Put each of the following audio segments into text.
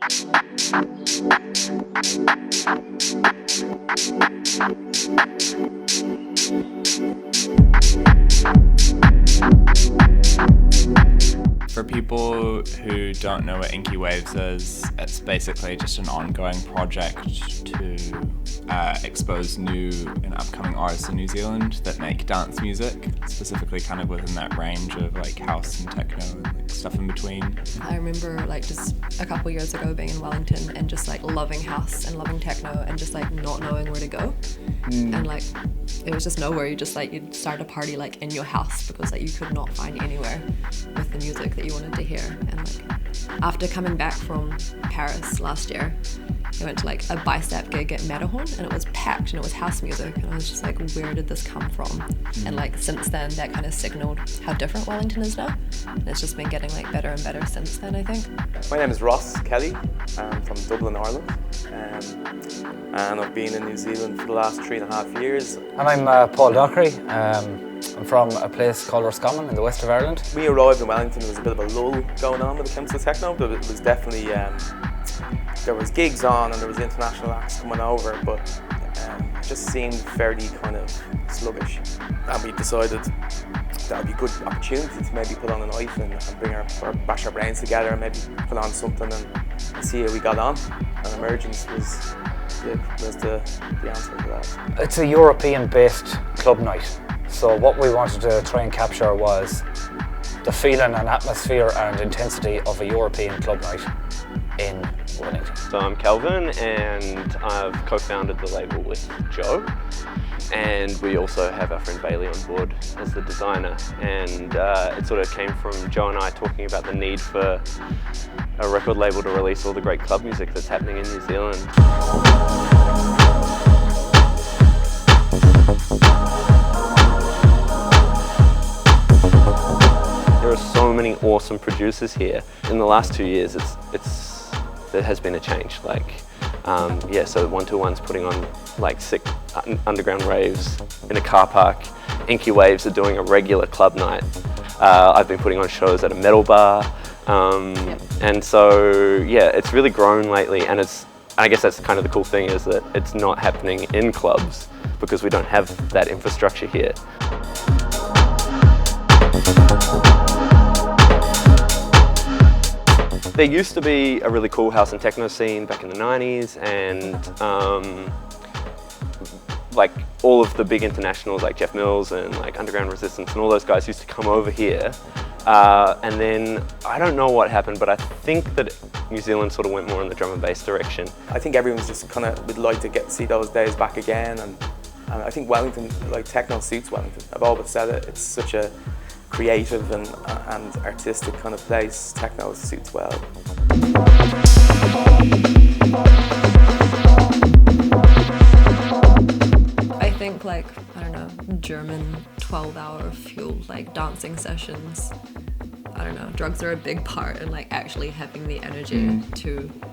For people who don't know what Inky Waves is, it's basically just an ongoing project to expose new and upcoming artists in New Zealand that make dance music, specifically kind of within that range of like house and techno and like stuff in between. I remember like just a couple years ago being in Wellington and just like loving house and loving techno and just like not knowing where to go. And like it was just nowhere. You'd start a party like in your house because like you could not find anywhere with the music that you wanted to hear. And like after coming back from Paris last year, I went to like a bicep gig at Matterhorn and it was packed and it was house music and I was just like, where did this come from? And like since then that kind of signaled how different Wellington is now, and it's just been getting like better and better since then, I think. My name is Ross Kelly. I'm from Dublin, Ireland, and I've been in New Zealand for the last 3.5 years. And I'm Paul Dockery. I'm from a place called Roscommon in the west of Ireland. We arrived in Wellington, there was a bit of a lull going on when it comes to techno, but it was definitely, there was gigs on and there was international acts coming over, but it just seemed fairly kind of sluggish. And we decided that would be a good opportunity to maybe put on a night and bash our brains together and maybe put on something and see how we got on. And Emergence was the answer to that. It's a European-based club night. So what we wanted to try and capture was the feeling and atmosphere and intensity of a European club night in Wellington. So I'm Calvin and I've co-founded the label with Joe, and we also have our friend Bailey on board as the designer, and it sort of came from Joe and I talking about the need for a record label to release all the great club music that's happening in New Zealand. There are so many awesome producers here. In the last 2 years, there has been a change. Like, so 121's putting on like sick underground raves in a car park. Inky Waves are doing a regular club night. I've been putting on shows at a metal bar, and so yeah, it's really grown lately. And I guess that's kind of the cool thing, is that it's not happening in clubs because we don't have that infrastructure here. There used to be a really cool house and techno scene back in the 90s, and like all of the big internationals like Jeff Mills and like Underground Resistance and all those guys used to come over here. And then I don't know what happened, but I think that New Zealand sort of went more in the drum and bass direction. I think everyone's just kind of would like to see those days back again, and I think Wellington, like techno suits Wellington. I've always said it, it's such a creative and artistic kind of place. Techno suits well. I think like, I don't know, German 12-hour fueled like dancing sessions. I don't know, drugs are a big part in like actually having the energy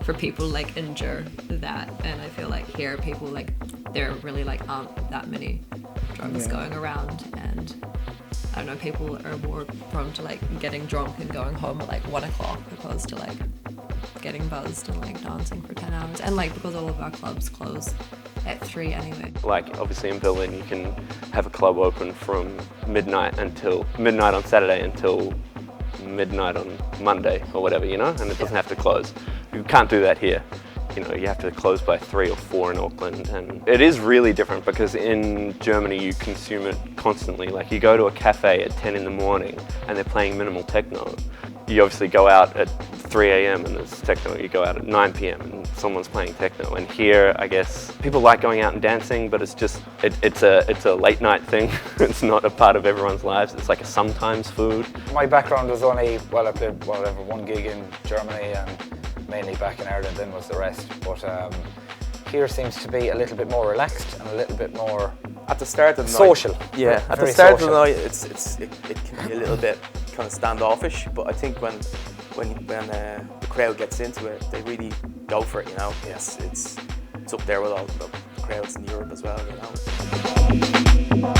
for people like endure that. And I feel like here people like, there really like aren't that many drugs going around, and I don't know, people are more prone to like getting drunk and going home at like 1 o'clock opposed to like getting buzzed and like dancing for 10 hours. And like because all of our clubs close at 3 anyway. Like obviously in Berlin you can have a club open from midnight on Saturday until midnight on Monday or whatever, you know, and it doesn't have to close. You can't do that here. You know, you have to close by 3 or 4 in Auckland, and it is really different because in Germany you consume it constantly. Like you go to a cafe at 10 in the morning and they're playing minimal techno. You obviously go out at 3 a.m. and there's techno. You go out at 9 p.m. and someone's playing techno. And here, I guess, people like going out and dancing, but it's just, it's a late night thing. It's not a part of everyone's lives. It's like a sometimes food. My background was only, well, I played whatever, 1 gig in Germany and mainly back in Ireland, then was the rest. But here seems to be a little bit more relaxed and a little bit more at the start of the social. Night. Yeah, at the start of the night, it can be a little bit kind of standoffish. But I think when the crowd gets into it, they really go for it. You know, it's up there with all the crowds in Europe as well. You know.